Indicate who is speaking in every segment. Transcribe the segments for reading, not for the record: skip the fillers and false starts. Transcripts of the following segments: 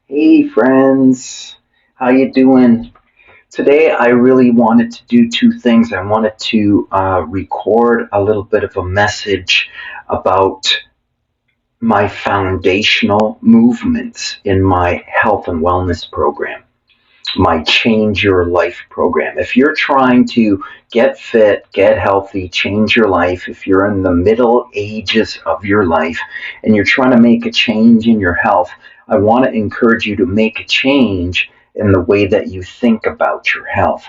Speaker 1: Hey friends, how you doing? Today I really wanted to do two things. I wanted to record a little bit of a message about my foundational movements in my health and wellness program, my Change Your Life program. If you're trying to get fit, get healthy, change your life, if you're in the middle ages of your life and you're trying to make a change in your health, I want to encourage you to make a change in the way that you think about your health.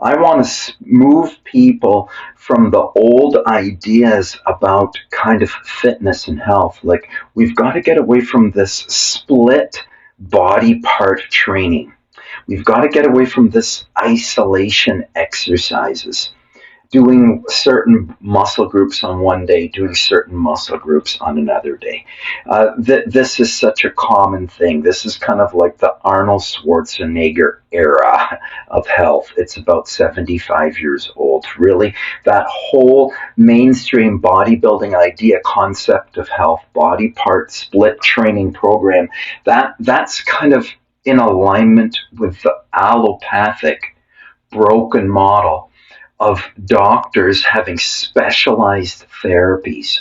Speaker 1: I want to move people from the old ideas about kind of fitness and health. Like, we've got to get away from this split body part training. We've got to get away from this isolation exercises, doing certain muscle groups on one day, doing certain muscle groups on another day. This is such a common thing. This is kind of like the Arnold Schwarzenegger era of health. It's about 75 years old. Really, that whole mainstream bodybuilding idea, concept of health, body part split training program, that's kind of in alignment with the allopathic broken model of doctors having specialized therapies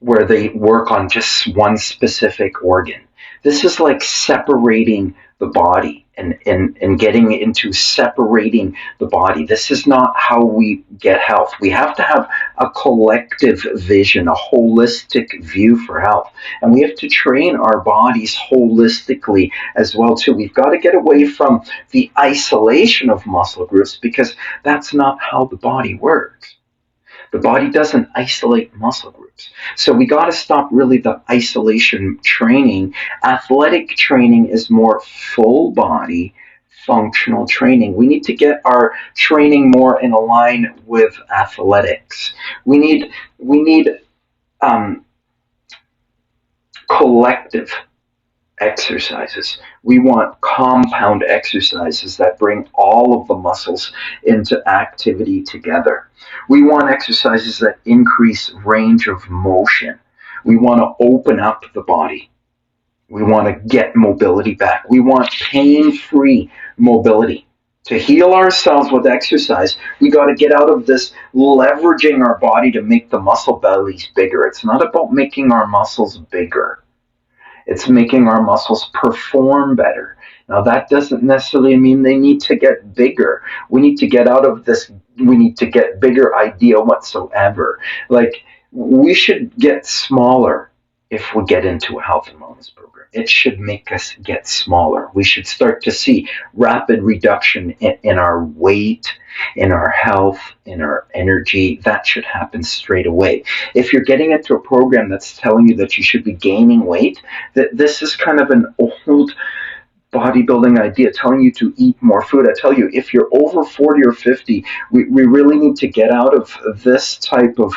Speaker 1: where they work on just one specific organ. This is like separating the body and getting into separating the body. This is not how we get health. We have to have a collective vision, a holistic view for health. And we have to train our bodies holistically as well too. We've got to get away from the isolation of muscle groups because that's not how the body works. The body doesn't isolate muscle groups. So we got to stop really the isolation training. Athletic training is more full body functional training. We need to get our training more in line with athletics. We need um, collective exercises. We want compound exercises that bring all of the muscles into activity together. We want exercises that increase range of motion. We want to open up the body. We want to get mobility back. We want pain-free mobility. To heal ourselves with exercise, we got to get out of this leveraging our body to make the muscle bellies bigger. It's not about making our muscles bigger. It's making our muscles perform better. Now, that doesn't necessarily mean they need to get bigger. We need to get out of this, we need to get bigger idea whatsoever. Like, we should get smaller if we get into a health and wellness program. It should make us get smaller. We should start to see rapid reduction in our weight, in our health, in our energy. That should happen straight away. If you're getting into a program that's telling you that you should be gaining weight, that this is kind of an old bodybuilding idea telling you to eat more food. I tell you, if you're over 40 or 50, we really need to get out of this type of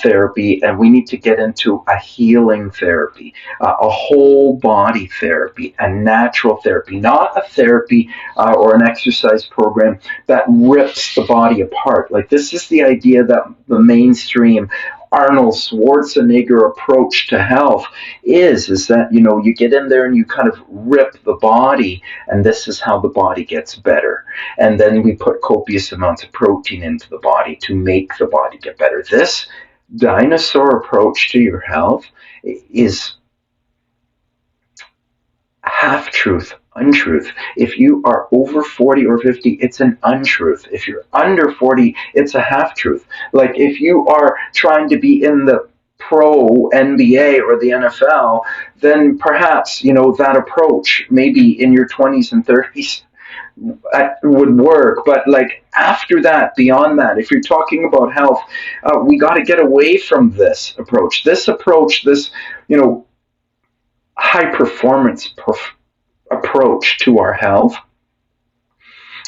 Speaker 1: therapy, and we need to get into a healing therapy, a whole body therapy, a natural therapy, not a therapy or an exercise program that rips the body apart. Like, this is the idea that the mainstream Arnold Schwarzenegger approach to health is that, you get in there and you kind of rip the body, and this is how the body gets better. And then we put copious amounts of protein into the body to make the body get better. This dinosaur approach to your health is half truth, untruth. If you are over 40 or 50, it's an untruth. If you're under 40, it's a half truth. Like, if you are trying to be in the pro NBA or the NFL, then perhaps, that approach, maybe in your 20s and 30s, would work. But like, after that, beyond that, if you're talking about health, we got to get away from this approach. This high performance approach to our health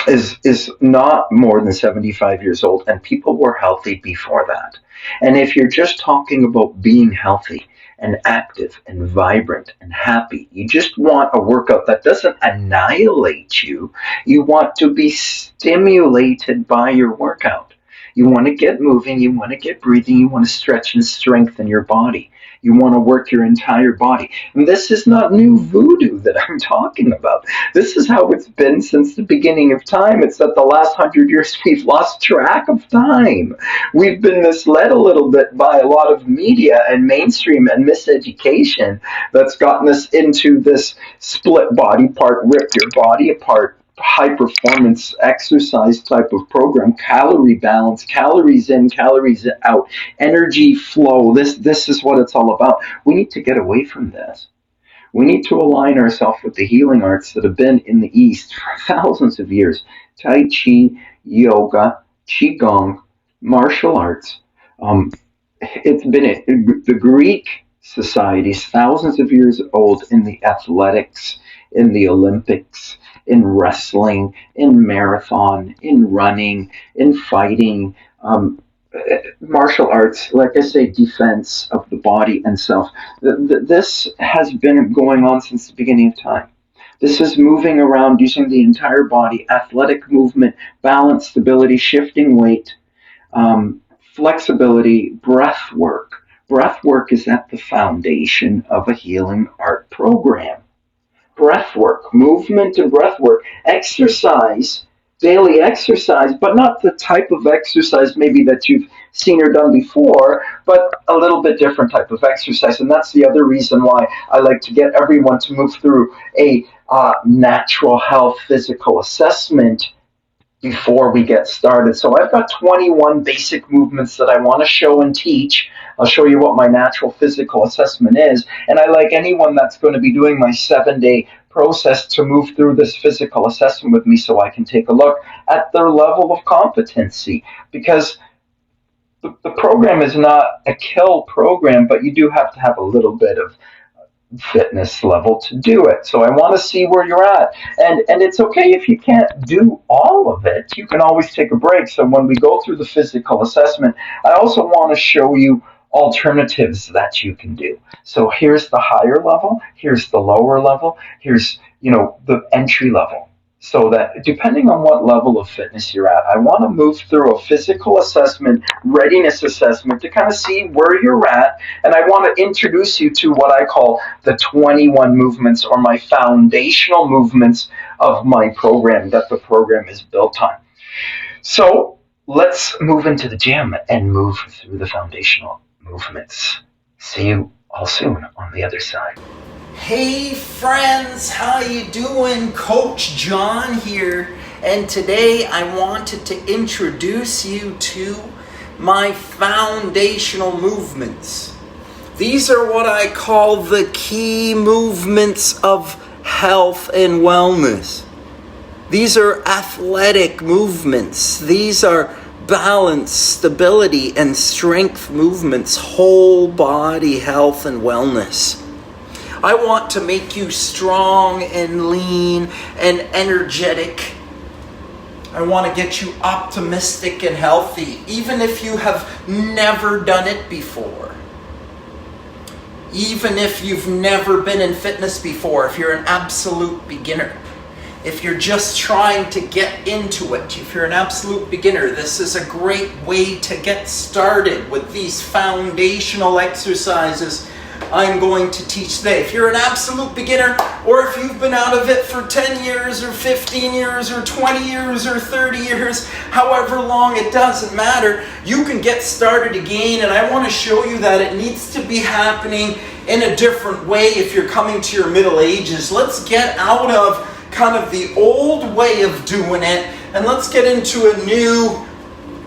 Speaker 1: is not more than 75 years old, and people were healthy before that. And if you're just talking about being healthy and active and vibrant and happy, you just want a workout that doesn't annihilate you. You want to be stimulated by your workout. You want to get moving, you want to get breathing, you want to stretch and strengthen your body. You want to work your entire body. And this is not new voodoo that I'm talking about. This is how it's been since the beginning of time. It's that the last 100 years we've lost track of time. We've been misled a little bit by a lot of media and mainstream and miseducation that's gotten us into this split body part, rip your body apart, high performance exercise type of program, calorie balance, calories in, calories out, energy flow. This is what it's all about. We need to get away from this. We need to align ourselves with the healing arts that have been in the East for thousands of years. Tai Chi, yoga, Qigong, martial arts. It's been the Greek societies, thousands of years old, in the athletics, in the Olympics, in wrestling, in marathon, in running, in fighting. Martial arts, like I say, defense of the body and self. This has been going on since the beginning of time. This is moving around using the entire body, athletic movement, balance, stability, shifting weight, flexibility, breath work. Breath work is at the foundation of a healing art program. Breath work, movement and breath work, exercise, daily exercise, but not the type of exercise maybe that you've seen or done before, but a little bit different type of exercise. And that's the other reason why I like to get everyone to move through a natural health physical assessment before we get started. So I've got 21 basic movements that I want to show and teach. I'll show you what my natural physical assessment is. And I like anyone that's going to be doing my 7-day process to move through this physical assessment with me so I can take a look at their level of competency. Because the program is not a kill program, but you do have to have a little bit of fitness level to do it. So I want to see where you're at. And it's okay if you can't do all of it. You can always take a break. So when we go through the physical assessment, I also want to show you alternatives that you can do. So here's the higher level, here's the lower level, here's, the entry level. So that depending on what level of fitness you're at, I want to move through a physical assessment, readiness assessment to kind of see where you're at. And I want to introduce you to what I call the 21 movements, or my foundational movements of my program that the program is built on. So let's move into the gym and move through the foundational movements. See you all soon on the other side.
Speaker 2: Hey friends, how you doing? Coach John here, and today I wanted to introduce you to my foundational movements. These are what I call the key movements of health and wellness. These are athletic movements. These are balance, stability, and strength movements, whole body health and wellness. I want to make you strong and lean and energetic. I want to get you optimistic and healthy, even if you have never done it before. Even if you've never been in fitness before, if you're an absolute beginner. If you're just trying to get into it, if you're an absolute beginner, this is a great way to get started with these foundational exercises I'm going to teach today. If you're an absolute beginner, or if you've been out of it for 10 years or 15 years or 20 years or 30 years, however long, it doesn't matter, you can get started again. And I want to show you that it needs to be happening in a different way if you're coming to your middle ages. Let's get out of kind of the old way of doing it, and let's get into a new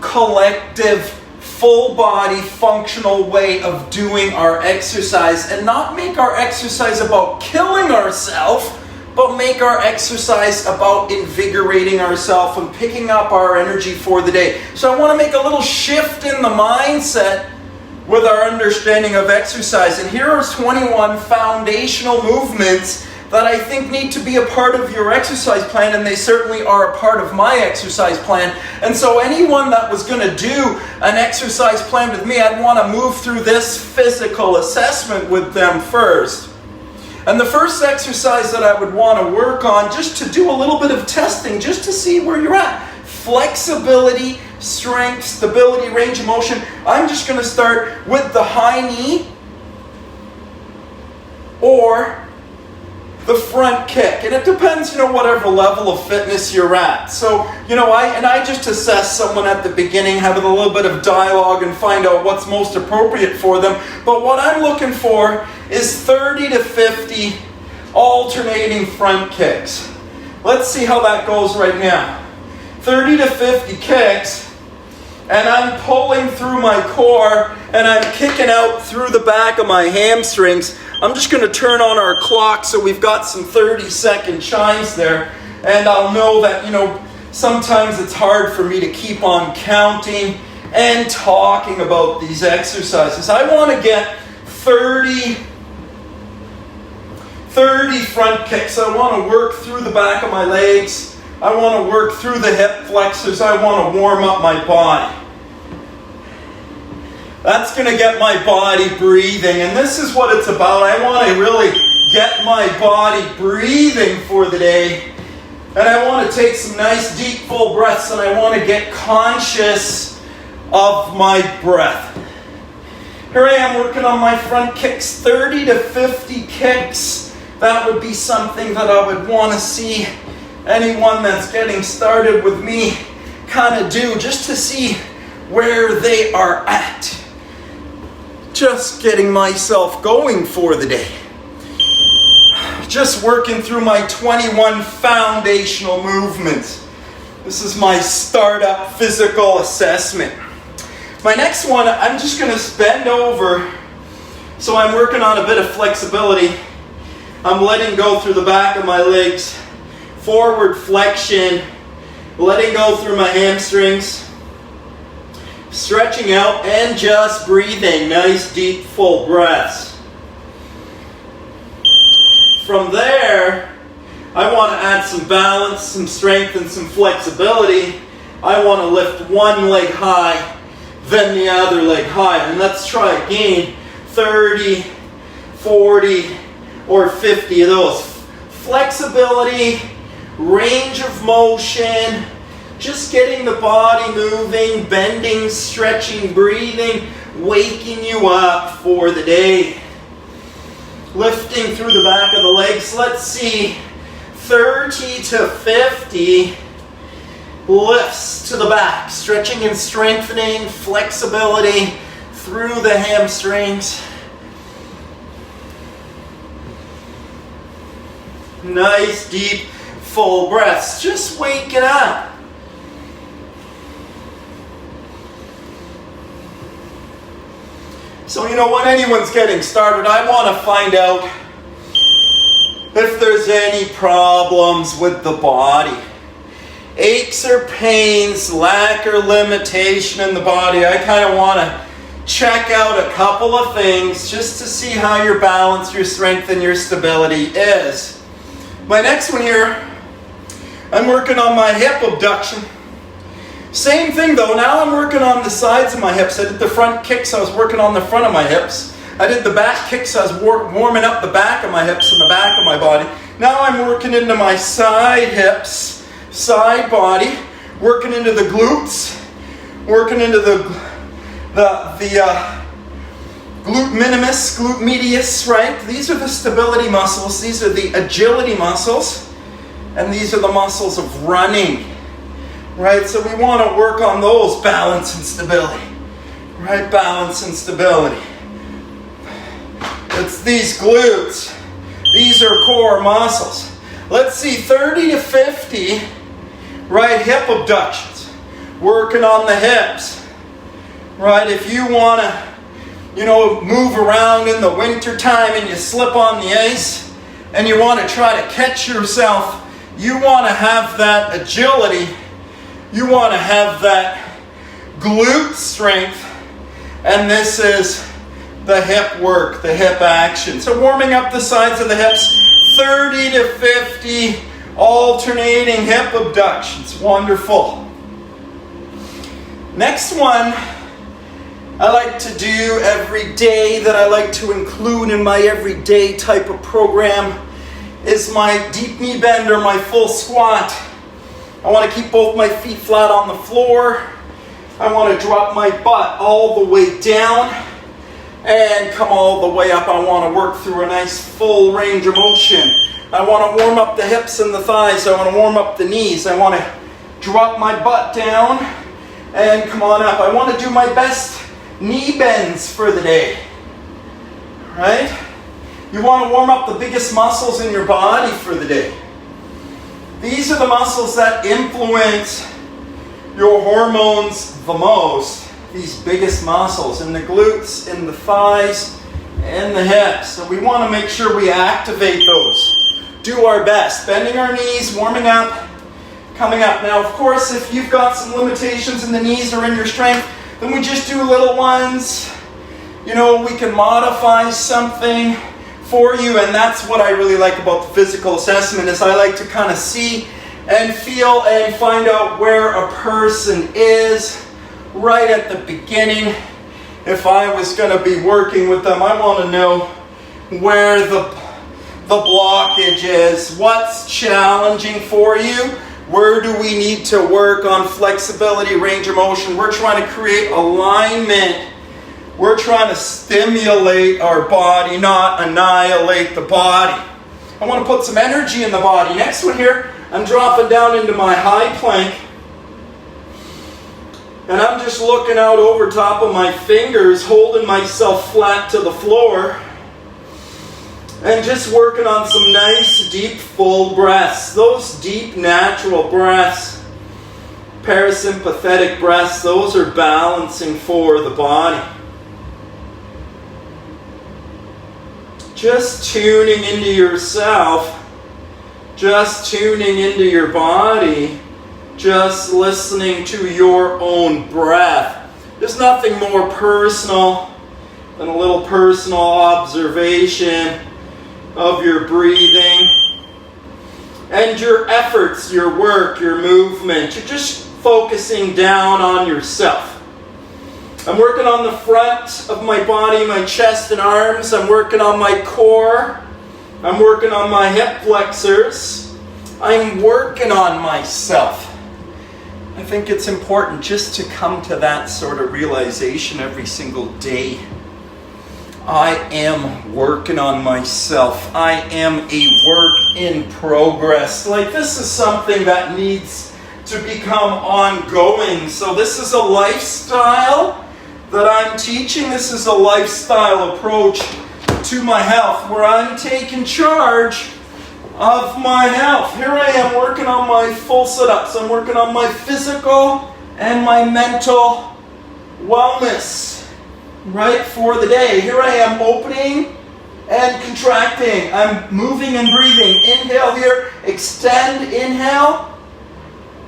Speaker 2: collective full body functional way of doing our exercise, and not make our exercise about killing ourselves, but make our exercise about invigorating ourselves and picking up our energy for the day. So I want to make a little shift in the mindset with our understanding of exercise. And here are 21 foundational movements that I think need to be a part of your exercise plan, and they certainly are a part of my exercise plan. And so anyone that was going to do an exercise plan with me, I'd want to move through this physical assessment with them first. And the first exercise that I would want to work on, just to do a little bit of testing, just to see where you're at, flexibility strength, stability, range of motion. I'm just going to start with the high knee or the front kick. And it depends, whatever level of fitness you're at. So, I just assess someone at the beginning, have a little bit of dialogue and find out what's most appropriate for them. But what I'm looking for is 30 to 50 alternating front kicks. Let's see how that goes right now. 30 to 50 kicks, and I'm pulling through my core, and I'm kicking out through the back of my hamstrings. I'm just going to turn on our clock so we've got some 30-second chimes there, and I'll know that, sometimes it's hard for me to keep on counting and talking about these exercises. I want to get 30 front kicks. I want to work through the back of my legs. I want to work through the hip flexors. I want to warm up my body. That's going to get my body breathing. And this is what it's about. I want to really get my body breathing for the day. And I want to take some nice deep full breaths, and I want to get conscious of my breath. Here I am working on my front kicks, 30 to 50 kicks. That would be something that I would want to see anyone that's getting started with me kind of do, just to see where they are at. Just getting myself going for the day. Just working through my 21 foundational movements. This is my startup physical assessment. My next one, I'm just going to bend over. So I'm working on a bit of flexibility. I'm letting go through the back of my legs. Forward flexion. Letting go through my hamstrings. Stretching out and just breathing. Nice deep full breaths. From there, I want to add some balance, some strength, and some flexibility. I want to lift one leg high, then the other leg high. And let's try again. 30, 40, or 50 of those. Flexibility, range of motion, just getting the body moving, bending, stretching, breathing, waking you up for the day. Lifting through the back of the legs. Let's see. 30 to 50 lifts to the back. Stretching and strengthening, flexibility through the hamstrings. Nice deep full breaths. Just waking up. So, when anyone's getting started, I want to find out if there's any problems with the body. Aches or pains, lack or limitation in the body. I kind of want to check out a couple of things just to see how your balance, your strength, and your stability is. My next one here, I'm working on my hip abduction. Same thing though, now I'm working on the sides of my hips. I did the front kicks, I was working on the front of my hips. I did the back kicks, I was warming up the back of my hips and the back of my body. Now I'm working into my side hips, side body, working into the glutes, working into the glute minimus, glute medius, right? These are the stability muscles, these are the agility muscles, and these are the muscles of running. Right, so we want to work on those, balance and stability. Right, balance and stability. It's these glutes. These are core muscles. Let's see, 30 to 50, right, hip abductions. Working on the hips. Right, if you want to, move around in the winter time and you slip on the ice and you want to try to catch yourself, you want to have that agility. You want to have that glute strength, and this is the hip work, the hip action. So warming up the sides of the hips, 30 to 50 alternating hip abductions. Wonderful. Next one I like to do every day, that I like to include in my everyday type of program, is my deep knee bend or my full squat. I want to keep both my feet flat on the floor. I want to drop my butt all the way down and come all the way up. I want to work through a nice full range of motion. I want to warm up the hips and the thighs. I want to warm up the knees. I want to drop my butt down and come on up. I want to do my best knee bends for the day. Right? You want to warm up the biggest muscles in your body for the day. These are the muscles that influence your hormones the most. These biggest muscles in the glutes, in the thighs, and the hips. So we want to make sure we activate those. Do our best. Bending our knees, warming up, coming up. Now, of course, if you've got some limitations in the knees or in your strength, then we just do little ones. You know, we can modify something for you, and that's what I really like about the physical assessment, is I like to kind of see and feel and find out where a person is right at the beginning. If I was going to be working with them, I want to know where the blockage is, what's challenging for you, where do we need to work on flexibility, range of motion. We're trying to create alignment. We're trying to stimulate our body, not annihilate the body. I want to put some energy in the body. Next one here, I'm dropping down into my high plank. And I'm just looking out over top of my fingers, holding myself flat to the floor. And just working on some nice, deep, full breaths. Those deep, natural breaths, parasympathetic breaths, those are balancing for the body. Just tuning into yourself, just tuning into your body, just listening to your own breath. There's nothing more personal than a little personal observation of your breathing and your efforts, your work, your movement. You're just focusing down on yourself. I'm working on the front of my body, my chest and arms. I'm working on my core. I'm working on my hip flexors. I'm working on myself. I think it's important just to come to that sort of realization every single day. I am working on myself. I am a work in progress. Like, this is something that needs to become ongoing. So this is a lifestyle that I'm teaching. This is a lifestyle approach to my health, where I'm taking charge of my health. Here I am working on my full sit-ups. I'm working on my physical and my mental wellness, right, for the day. Here I am opening and contracting. I'm moving and breathing. Inhale here, extend, inhale,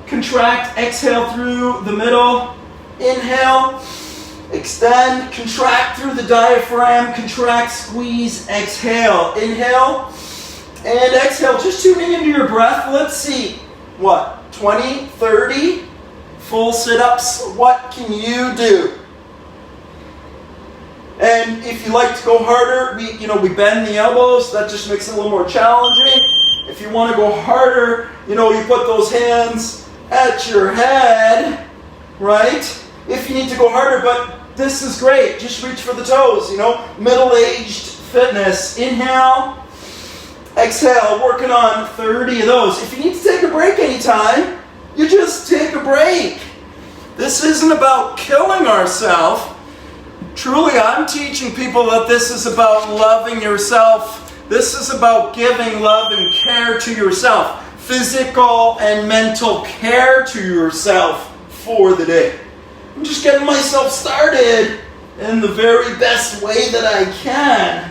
Speaker 2: contract, exhale through the middle, inhale, extend, contract through the diaphragm, contract, squeeze, exhale, inhale, and exhale. Just tuning into your breath. Let's see, what, 20, 30 full sit-ups? What can you do? And if you like to go harder, we bend the elbows. That just makes it a little more challenging. If you want to go harder, you put those hands at your head, right? If you need to go harder, but this is great. Just reach for the toes, middle-aged fitness. Inhale, exhale, working on 30 of those. If you need to take a break anytime, you just take a break. This isn't about killing ourselves. Truly, I'm teaching people that this is about loving yourself. This is about giving love and care to yourself. Physical and mental care to yourself for the day. I'm just getting myself started in the very best way that I can.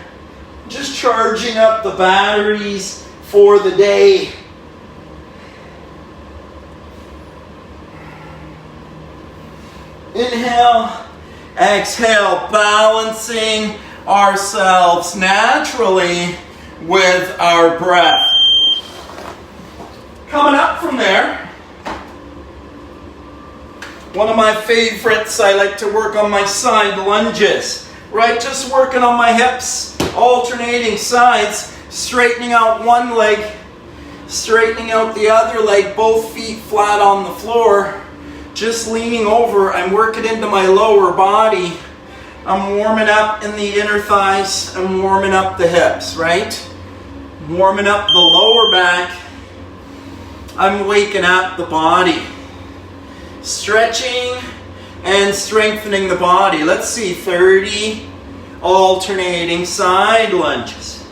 Speaker 2: Just charging up the batteries for the day. Inhale, exhale, balancing ourselves naturally with our breath. Coming up from there, one of my favorites, I like to work on my side lunges, right? Just working on my hips, alternating sides, straightening out one leg, straightening out the other leg, both feet flat on the floor. just leaning over. I'm working into my lower body. I'm warming up in the inner thighs. I'm warming up the hips, right? Warming up the lower back. I'm waking up the body. Stretching and strengthening the body. Let's see, 30 alternating side lunges.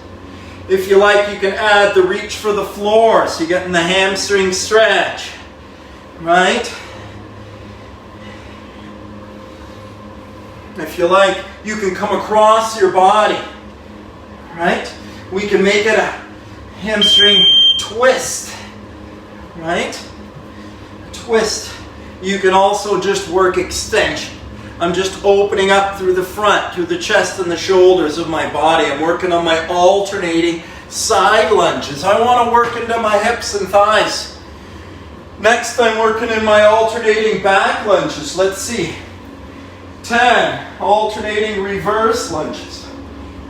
Speaker 2: If you like, you can add the reach for the floor, so you're getting the hamstring stretch, right? If you like, you can come across your body, right? We can make it a hamstring twist, right? Twist. You can also just work extension. I'm just opening up through the front, through the chest and the shoulders of my body. I'm working on my alternating side lunges. I want to work into my hips and thighs. Next, I'm working in my alternating back lunges. Let's see. 10 alternating reverse lunges.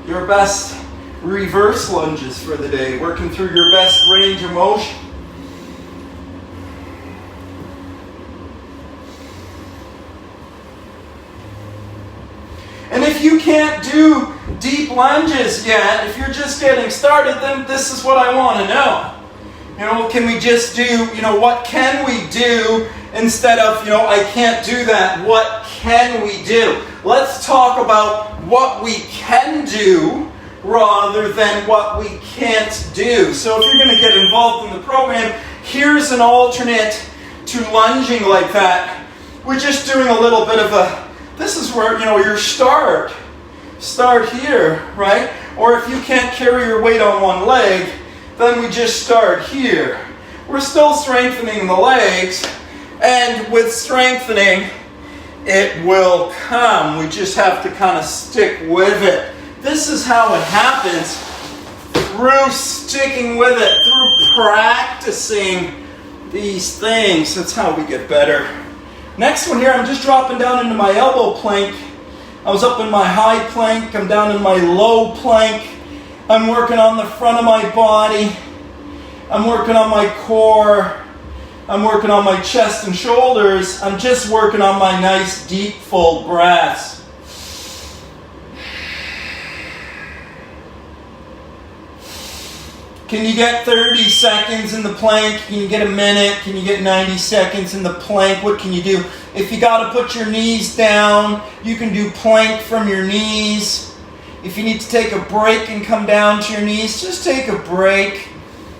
Speaker 2: Your best reverse lunges for the day. Working through your best range of motion. And if you can't do deep lunges yet, if you're just getting started, then this is what I want to know. You know, can we just do, what can we do instead of, I can't do that. What can we do? Let's talk about what we can do rather than what we can't do. So if you're going to get involved in the program, here's an alternate to lunging like that. We're just doing a little bit of this is where, your start here, right? Or if you can't carry your weight on one leg, then we just start here. We're still strengthening the legs, and with strengthening, it will come. We just have to kind of stick with it. This is how it happens, through sticking with it, through practicing these things. That's how we get better. Next one here, I'm just dropping down into my elbow plank. I was up in my high plank. I'm down in my low plank. I'm working on the front of my body. I'm working on my core. I'm working on my chest and shoulders. I'm just working on my nice, deep, full breaths. Can you get 30 seconds in the plank? Can you get a minute? Can you get 90 seconds in the plank? What can you do? If you got to put your knees down, you can do plank from your knees. If you need to take a break and come down to your knees, just take a break.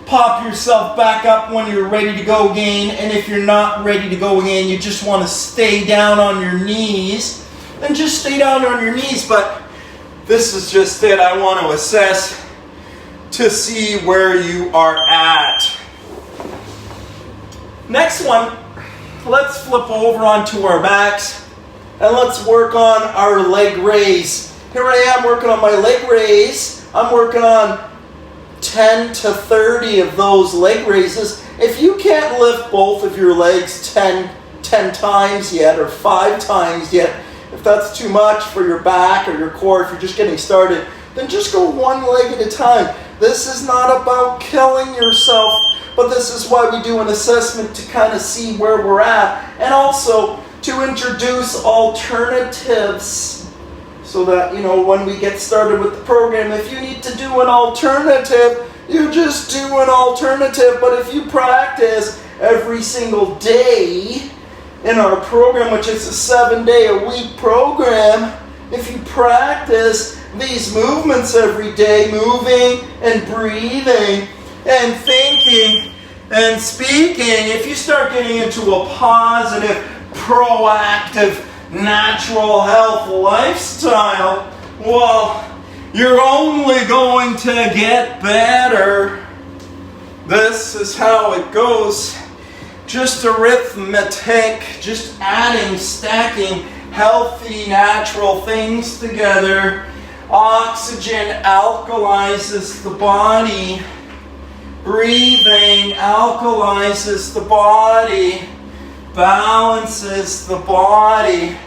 Speaker 2: Pop yourself back up when you're ready to go again. And if you're not ready to go again, you just want to stay down on your knees, then just stay down on your knees. But this is just it. I want to assess to see where you are at. Next one, let's flip over onto our backs and let's work on our leg raise. Here I am working on my leg raise. I'm working on 10 to 30 of those leg raises. If you can't lift both of your legs 10 times yet or 5 times yet, if that's too much for your back or your core, if you're just getting started, then just go one leg at a time. This is not about killing yourself, but this is why we do an assessment to kind of see where we're at, and also to introduce alternatives so that, when we get started with the program, if you need to do an alternative, you just do an alternative. But if you practice every single day in our program, which is a 7-day-a-week program, if you practice these movements every day, moving and breathing and thinking and speaking, if you start getting into a positive, proactive, natural health lifestyle, well, you're only going to get better. This is how it goes. Just arithmetic, just adding, stacking healthy, natural things together. Oxygen alkalizes the body. Breathing alkalizes the body, balances the body.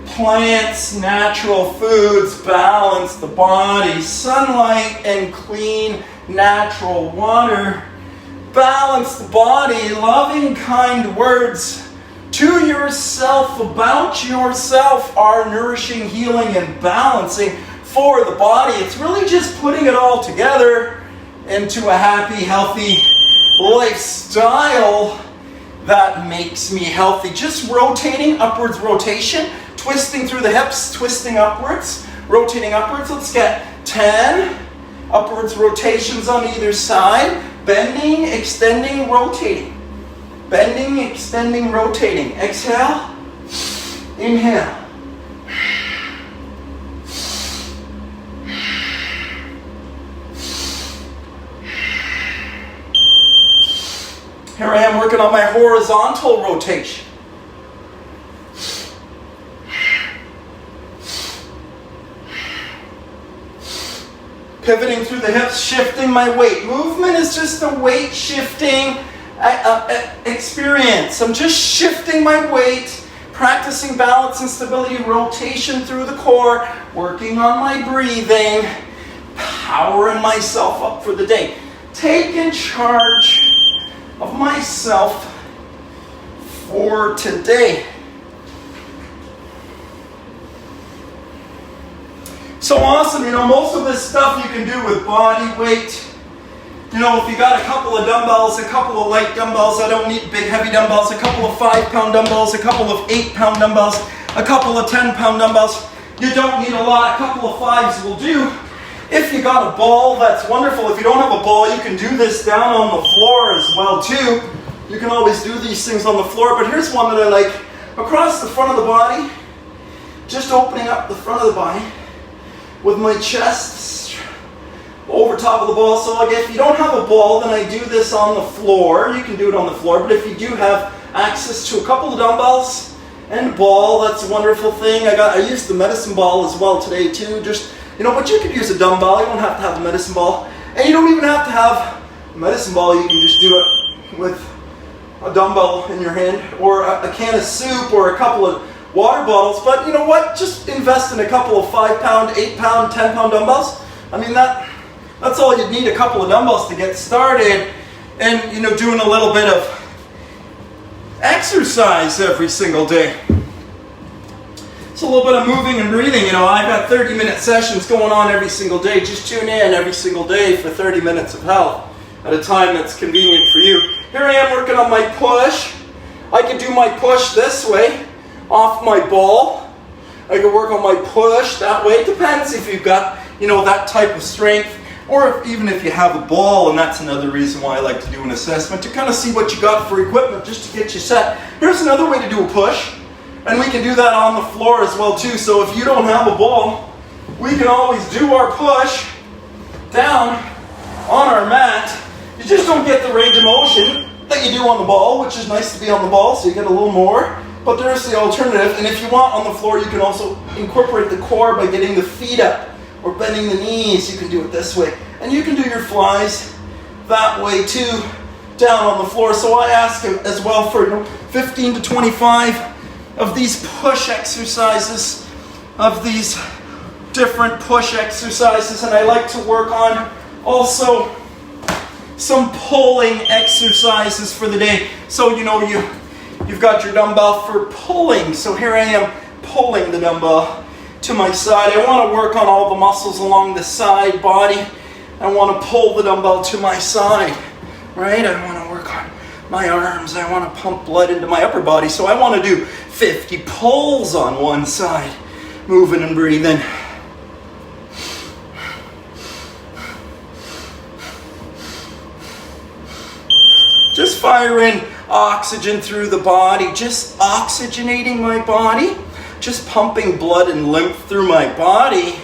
Speaker 2: Plants, natural foods balance the body. Sunlight and clean, natural water balance the body. Loving, kind words to yourself, about yourself, are nourishing, healing, and balancing for the body. It's really just putting it all together into a happy, healthy lifestyle that makes me healthy. Just rotating, upwards rotation, twisting through the hips, twisting upwards, rotating upwards. Let's get 10 upwards rotations on either side. Bending, extending, rotating. Bending, extending, rotating. Exhale, inhale. Here I am working on my horizontal rotation. Pivoting through the hips, shifting my weight. Movement is just a weight shifting experience. I'm just shifting my weight, practicing balance and stability, rotation through the core, working on my breathing, powering myself up for the day. Taking charge of myself for today. So awesome, most of this stuff you can do with body weight. If you got a couple of dumbbells, a couple of light dumbbells, I don't need big heavy dumbbells, a couple of 5-pound dumbbells, a couple of 8-pound dumbbells, a couple of 10-pound dumbbells. You don't need a lot, a couple of 5s will do. If you got a ball, that's wonderful. If you don't have a ball, you can do this down on the floor as well too. You can always do these things on the floor, but here's one that I like. Across the front of the body, just opening up the front of the body with my chest over top of the ball. So like if you don't have a ball, then I do this on the floor. You can do it on the floor, but if you do have access to a couple of dumbbells and a ball, that's a wonderful thing. I used the medicine ball as well today too. But you could use a dumbbell. You don't have to have a medicine ball. And you don't even have to have a medicine ball. You can just do it with a dumbbell in your hand, or a can of soup, or a couple of water bottles. But you know what? Just invest in a couple of 5-pound, 8-pound, 10-pound dumbbells. That's all you'd need, a couple of dumbbells to get started. And doing a little bit of exercise every single day. It's a little bit of moving and breathing. I've got 30-minute sessions going on every single day. Just tune in every single day for 30 minutes of health at a time that's convenient for you. Here I am working on my push. I can do my push this way, off my ball. I can work on my push that way. It depends if you've got, that type of strength, or even if you have a ball, and that's another reason why I like to do an assessment, to kind of see what you got for equipment, just to get you set. Here's another way to do a push. And we can do that on the floor as well too. So if you don't have a ball, we can always do our push down on our mat. You just don't get the range of motion that you do on the ball, which is nice to be on the ball, so you get a little more. But there's the alternative. And if you want on the floor, you can also incorporate the core by getting the feet up or bending the knees. You can do it this way. And you can do your flies that way too, down on the floor. So I ask as well for 15 to 25 of these push exercises, of these different push exercises, and I like to work on also some pulling exercises for the day. So you've got your dumbbell for pulling. So here I am pulling the dumbbell to my side. I want to work on all the muscles along the side body. I want to pull the dumbbell to my side, right? I want to work on my arms. I want to pump blood into my upper body. So I want to do 50 pulls on one side, moving and breathing. Just firing oxygen through the body, just oxygenating my body, just pumping blood and lymph through my body,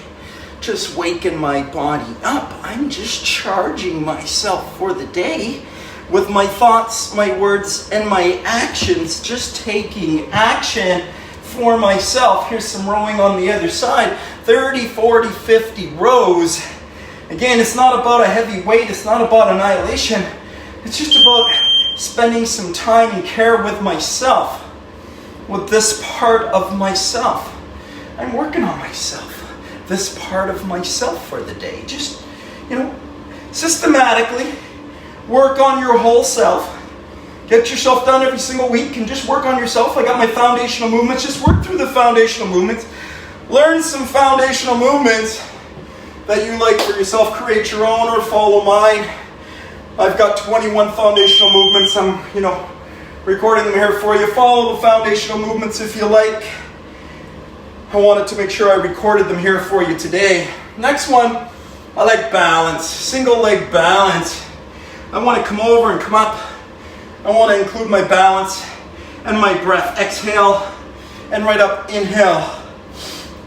Speaker 2: just waking my body up. I'm just charging myself for the day with my thoughts, my words, and my actions, just taking action for myself. Here's some rowing on the other side. 30, 40, 50 rows. Again, it's not about a heavy weight. It's not about annihilation. It's just about spending some time and care with myself, with this part of myself. I'm working on myself, this part of myself for the day. Just, systematically work on your whole self.
Speaker 3: Get yourself done every single week and just work on yourself. I got my foundational movements. Just work through the foundational movements. Learn some foundational movements that you like for yourself. Create your own or follow mine. I've got 21 foundational movements. I'm, recording them here for you. Follow the foundational movements if you like. I wanted to make sure I recorded them here for you today. Next one, I like balance. Single leg balance. I want to come over and come up. I want to include my balance and my breath. Exhale and right up, inhale.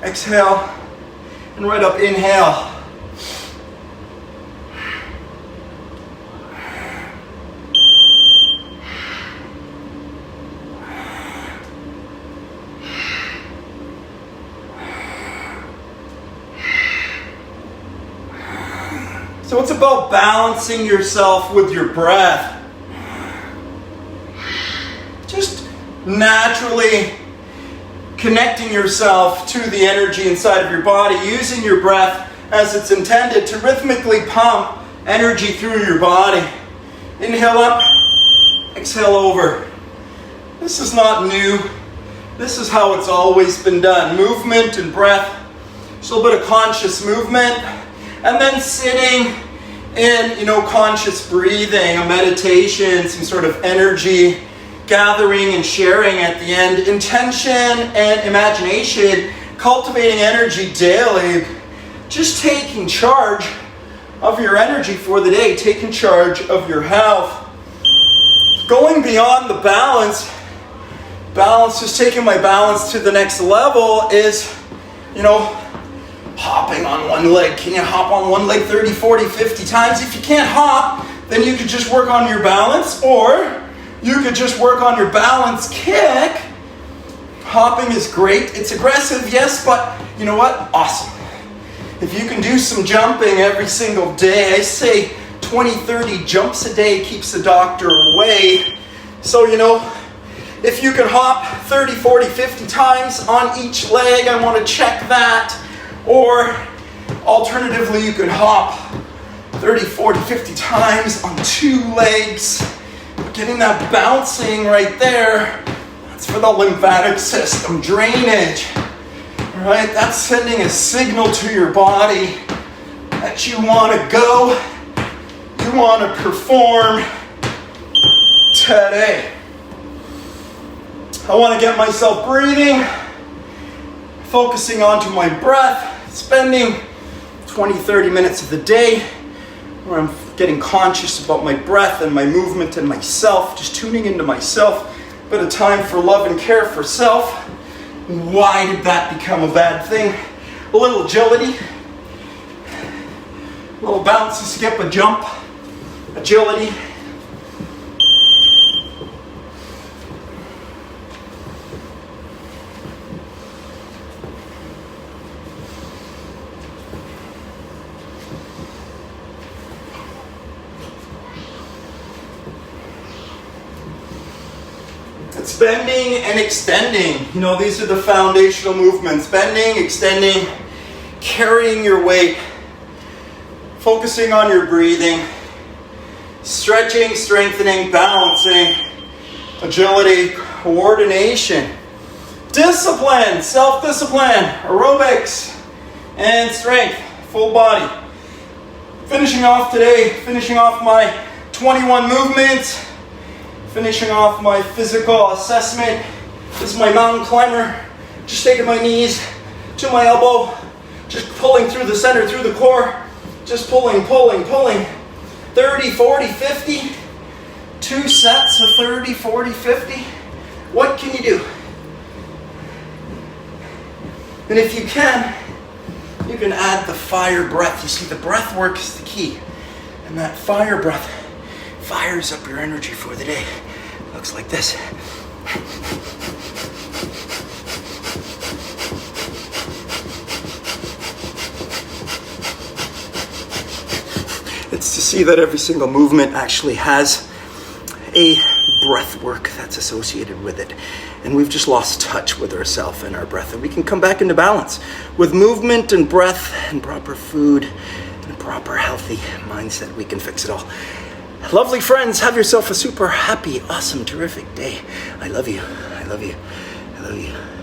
Speaker 3: Exhale and right up, inhale. So it's about balancing yourself with your breath. Just naturally connecting yourself to the energy inside of your body, using your breath as it's intended to rhythmically pump energy through your body. Inhale up, exhale over. This is not new. This is how it's always been done. Movement and breath, just a little bit of conscious movement, and then sitting in, conscious breathing, a meditation, some sort of energy gathering and sharing at the end. Intention and imagination, cultivating energy daily, just taking charge of your energy for the day, taking charge of your health. Going beyond the balance, just taking my balance to the next level is, hopping on one leg. Can you hop on one leg 30, 40, 50 times? If you can't hop, then you could just work on your balance, or you could just work on your balance kick. Hopping is great. It's aggressive, yes, but you know what? Awesome. If you can do some jumping every single day, I say 20, 30 jumps a day keeps the doctor away. So, if you can hop 30, 40, 50 times on each leg, I want to check that. Or alternatively, you could hop 30, 40, 50 times on two legs. Getting that bouncing right there, that's for the lymphatic system, drainage. All right, that's sending a signal to your body that you want to go, you want to perform today. I want to get myself breathing, focusing onto my breath, spending 20, 30 minutes of the day where I'm getting conscious about my breath and my movement and myself, just tuning into myself. A bit of time for love and care for self. Why did that become a bad thing? A little agility, a little bounce, a skip, a jump, agility. It's bending and extending. These are the foundational movements. Bending, extending, carrying your weight, focusing on your breathing, stretching, strengthening, balancing, agility, coordination, discipline, self-discipline, aerobics, and strength, full body. Finishing off today, finishing off my 21 movements, finishing off my physical assessment. This is my mountain climber. Just taking my knees to my elbow, just pulling through the center, through the core, just pulling. 30, 40, 50. 2 sets of 30, 40, 50. What can you do? And if you can add the fire breath. You see, the breath work is the key. And that fire breath fires up your energy for the day. Looks like this. It's to see that every single movement actually has a breath work that's associated with it. And we've just lost touch with ourselves and our breath. And we can come back into balance with movement and breath and proper food and a proper healthy mindset. We can fix it all. Lovely friends, have yourself a super happy, awesome, terrific day. I love you. I love you. I love you.